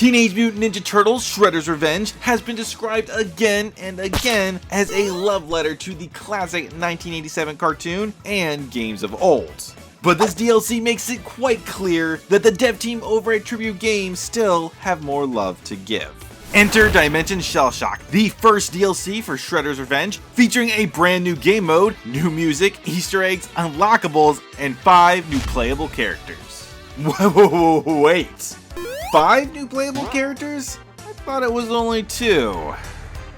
Teenage Mutant Ninja Turtles Shredder's Revenge has been described again and again as a love letter to the classic 1987 cartoon and games of old. But this DLC makes it quite clear that the dev team over at Tribute Games still have more love to give. Enter Dimension Shellshock, the first DLC for Shredder's Revenge, featuring a brand new game mode, new music, Easter eggs, unlockables, and 5 new playable characters. Wait. 5 new playable characters? I thought it was only 2.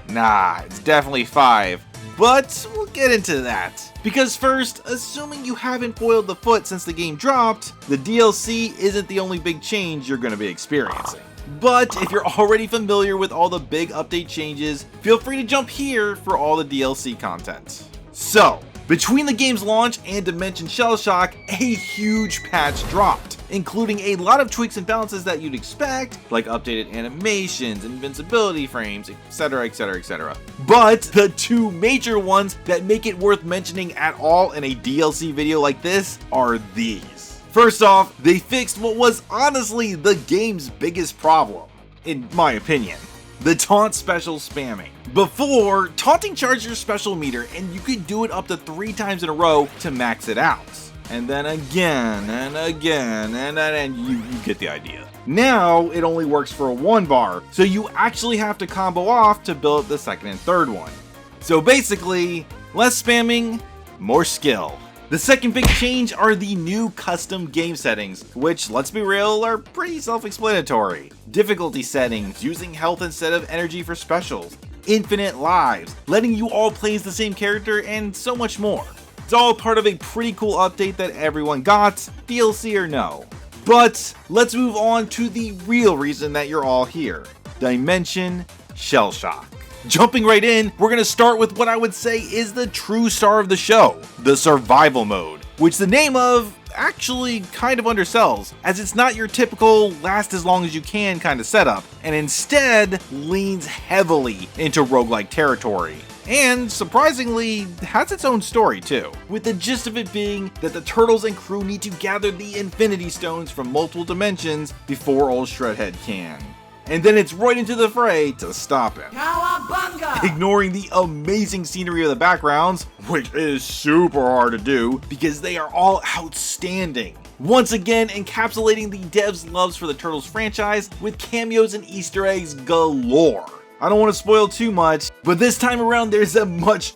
Nah, it's definitely 5. But we'll get into that. Because first, assuming you haven't boiled the foot since the game dropped, the DLC isn't the only big change you're going to be experiencing. But if you're already familiar with all the big update changes, feel free to jump here for all the DLC content. So, between the game's launch and Dimension Shellshock, a huge patch dropped, including a lot of tweaks and balances that you'd expect, like updated animations, invincibility frames, etc, etc, etc. But the 2 major ones that make it worth mentioning at all in a DLC video like this are these. First off, they fixed what was honestly the game's biggest problem, in my opinion. The taunt special spamming. Before, taunting charged your special meter and you could do it up to 3 times in a row to max it out. And then again, and again, and you get the idea. Now, it only works for 1 bar, so you actually have to combo off to build up the 2nd and 3rd one. So basically, less spamming, more skill. The second big change are the new custom game settings, which, let's be real, are pretty self-explanatory. Difficulty settings, using health instead of energy for specials, infinite lives, letting you all play as the same character, and so much more. It's all part of a pretty cool update that everyone got, DLC or no. But let's move on to the real reason that you're all here, Dimension Shellshock. Jumping right in, we're going to start with what I would say is the true star of the show, the survival mode, which the name of actually kind of undersells, as it's not your typical last as long as you can kind of setup, and instead leans heavily into roguelike territory. And surprisingly, has its own story too, with the gist of it being that the Turtles and crew need to gather the Infinity Stones from multiple dimensions before old Shredhead can. And then it's right into the fray to stop him. Cowabunga! Ignoring the amazing scenery of the backgrounds, which is super hard to do because they are all outstanding. Once again, encapsulating the devs' loves for the Turtles franchise with cameos and Easter eggs galore. I don't want to spoil too much, but this time around there's a much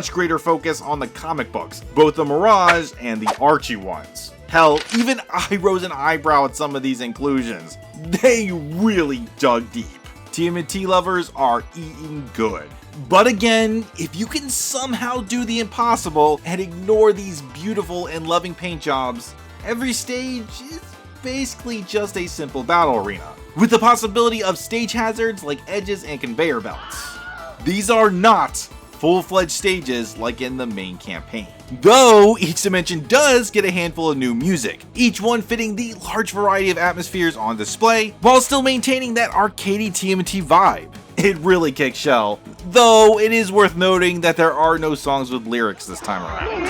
greater focus on the comic books, both the Mirage and the Archie ones. Hell, even I rose an eyebrow at some of these inclusions. They really dug deep. TMNT lovers are eating good. But again, if you can somehow do the impossible and ignore these beautiful and loving paint jobs, every stage is basically just a simple battle arena, with the possibility of stage hazards like edges and conveyor belts. These are not full-fledged stages like in the main campaign. Though each dimension does get a handful of new music, each one fitting the large variety of atmospheres on display, while still maintaining that arcadey TMNT vibe. It really kicks shell, though it is worth noting that there are no songs with lyrics this time around.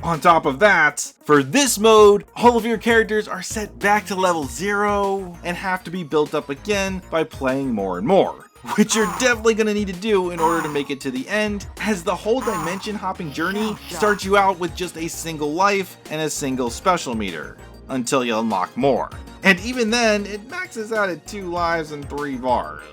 On top of that, for this mode, all of your characters are set back to level 0 and have to be built up again by playing more and more, which you're definitely going to need to do in order to make it to the end, as the whole dimension hopping journey starts you out with just a single life and a single special meter, until you unlock more. And even then, it maxes out at 2 lives and 3 bars.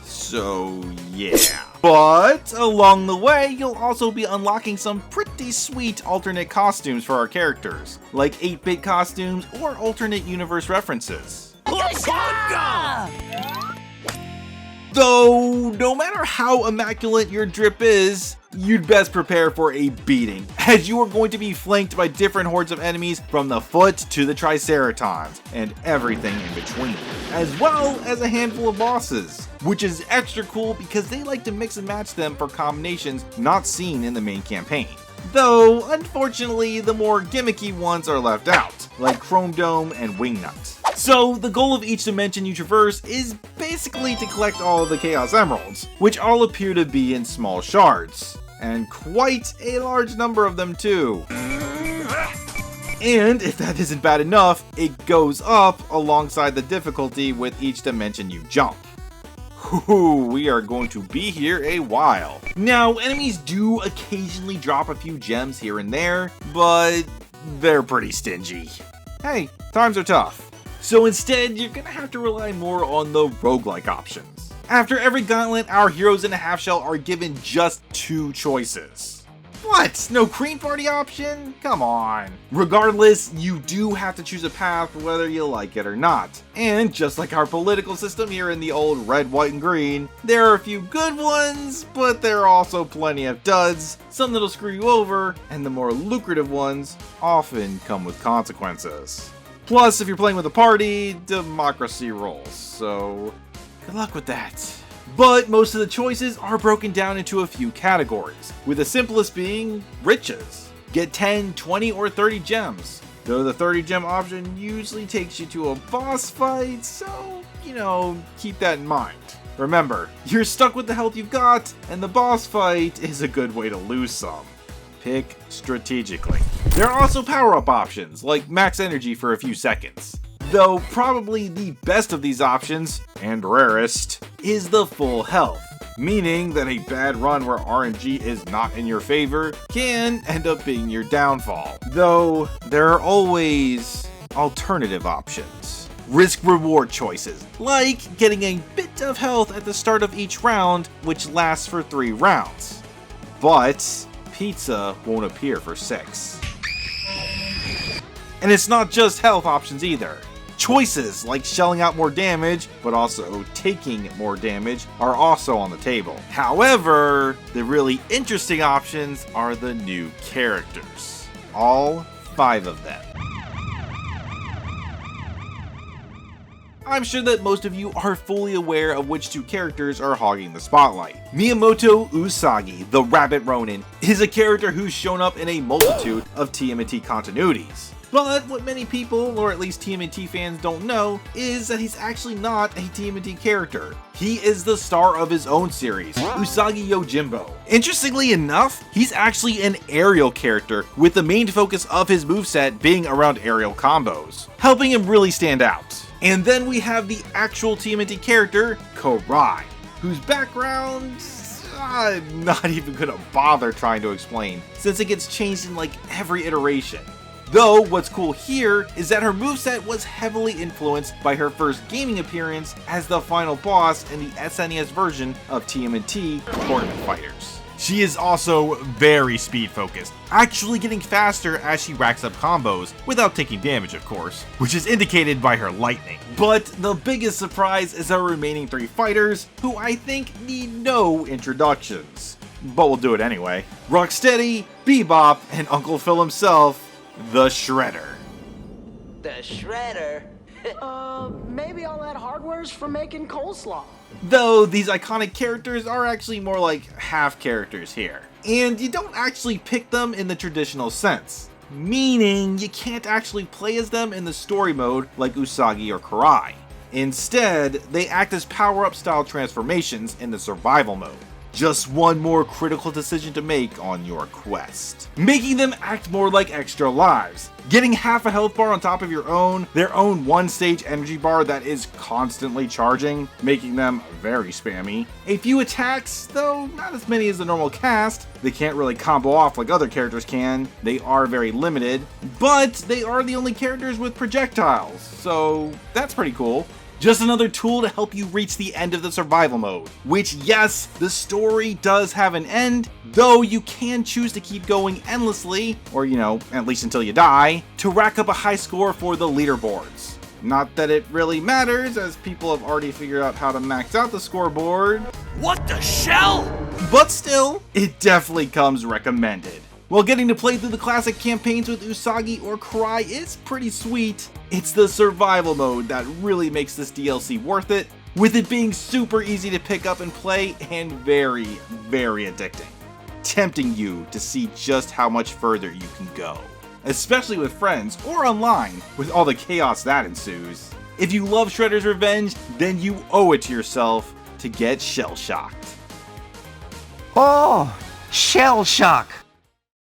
So yeah. But along the way, you'll also be unlocking some pretty sweet alternate costumes for our characters, like 8-bit costumes or alternate universe references. Though, no matter how immaculate your drip is, you'd best prepare for a beating, as you are going to be flanked by different hordes of enemies from the foot to the Triceratons, and everything in between, as well as a handful of bosses, which is extra cool because they like to mix and match them for combinations not seen in the main campaign. Though, unfortunately, the more gimmicky ones are left out, like Chrome Dome and Wingnut. So, the goal of each dimension you traverse is basically to collect all of the Chaos Emeralds, which all appear to be in small shards, and quite a large number of them too. And if that isn't bad enough, it goes up alongside the difficulty with each dimension you jump. Whew, we are going to be here a while. Now, enemies do occasionally drop a few gems here and there, but they're pretty stingy. Hey, times are tough. So instead, you're gonna have to rely more on the roguelike options. After every gauntlet, our heroes in a half shell are given just 2 choices. What? No Cream Party option? Come on. Regardless, you do have to choose a path whether you like it or not. And just like our political system here in the old red, white, and green, there are a few good ones, but there are also plenty of duds, some that'll screw you over, and the more lucrative ones often come with consequences. Plus, if you're playing with a party, democracy rules, so good luck with that. But most of the choices are broken down into a few categories, with the simplest being riches. Get 10, 20, or 30 gems. Though the 30 gem option usually takes you to a boss fight, so, keep that in mind. Remember, you're stuck with the health you've got, and the boss fight is a good way to lose some. Pick strategically. There are also power-up options, like max energy for a few seconds. Though probably the best of these options, and rarest, is the full health. Meaning that a bad run where RNG is not in your favor can end up being your downfall. Though there are always alternative options. Risk-reward choices, like getting a bit of health at the start of each round, which lasts for 3 rounds. But pizza won't appear for 6. And it's not just health options either. Choices like shelling out more damage, but also taking more damage, are also on the table. However, the really interesting options are the new characters. All 5 of them. I'm sure that most of you are fully aware of which 2 characters are hogging the spotlight. Miyamoto Usagi, the Rabbit Ronin, is a character who's shown up in a multitude of TMNT continuities. But what many people, or at least TMNT fans, don't know is that he's actually not a TMNT character. He is the star of his own series, Usagi Yojimbo. Interestingly enough, he's actually an aerial character, with the main focus of his moveset being around aerial combos, helping him really stand out. And then we have the actual TMNT character, Karai, whose background I'm not even gonna bother trying to explain, since it gets changed in like every iteration. Though, what's cool here is that her moveset was heavily influenced by her first gaming appearance as the final boss in the SNES version of TMNT Tournament Fighters. She is also very speed focused, actually getting faster as she racks up combos, without taking damage of course, which is indicated by her lightning. But the biggest surprise is our remaining 3 fighters, who I think need no introductions. But we'll do it anyway. Rocksteady, Bebop, and Uncle Phil himself, the Shredder. The Shredder? Maybe all that hardware's for making coleslaw. Though these iconic characters are actually more like half characters here. And you don't actually pick them in the traditional sense. Meaning you can't actually play as them in the story mode like Usagi or Karai. Instead, they act as power-up style transformations in the survival mode. Just one more critical decision to make on your quest, making them act more like extra lives, getting half a health bar on top of their own 1-stage energy bar that is constantly charging, making them very spammy. A few attacks, though not as many as the normal cast. They can't really combo off like other characters can, they are very limited, but they are the only characters with projectiles, so that's pretty cool. Just another tool to help you reach the end of the survival mode, which yes, the story does have an end, though you can choose to keep going endlessly, or at least until you die, to rack up a high score for the leaderboards. Not that it really matters, as people have already figured out how to max out the scoreboard. What the shell? But still, it definitely comes recommended. While getting to play through the classic campaigns with Usagi or Karai is pretty sweet, it's the survival mode that really makes this DLC worth it, with it being super easy to pick up and play and very, very addicting, tempting you to see just how much further you can go, especially with friends or online with all the chaos that ensues. If you love Shredder's Revenge, then you owe it to yourself to get Shellshocked. Oh, Shellshock!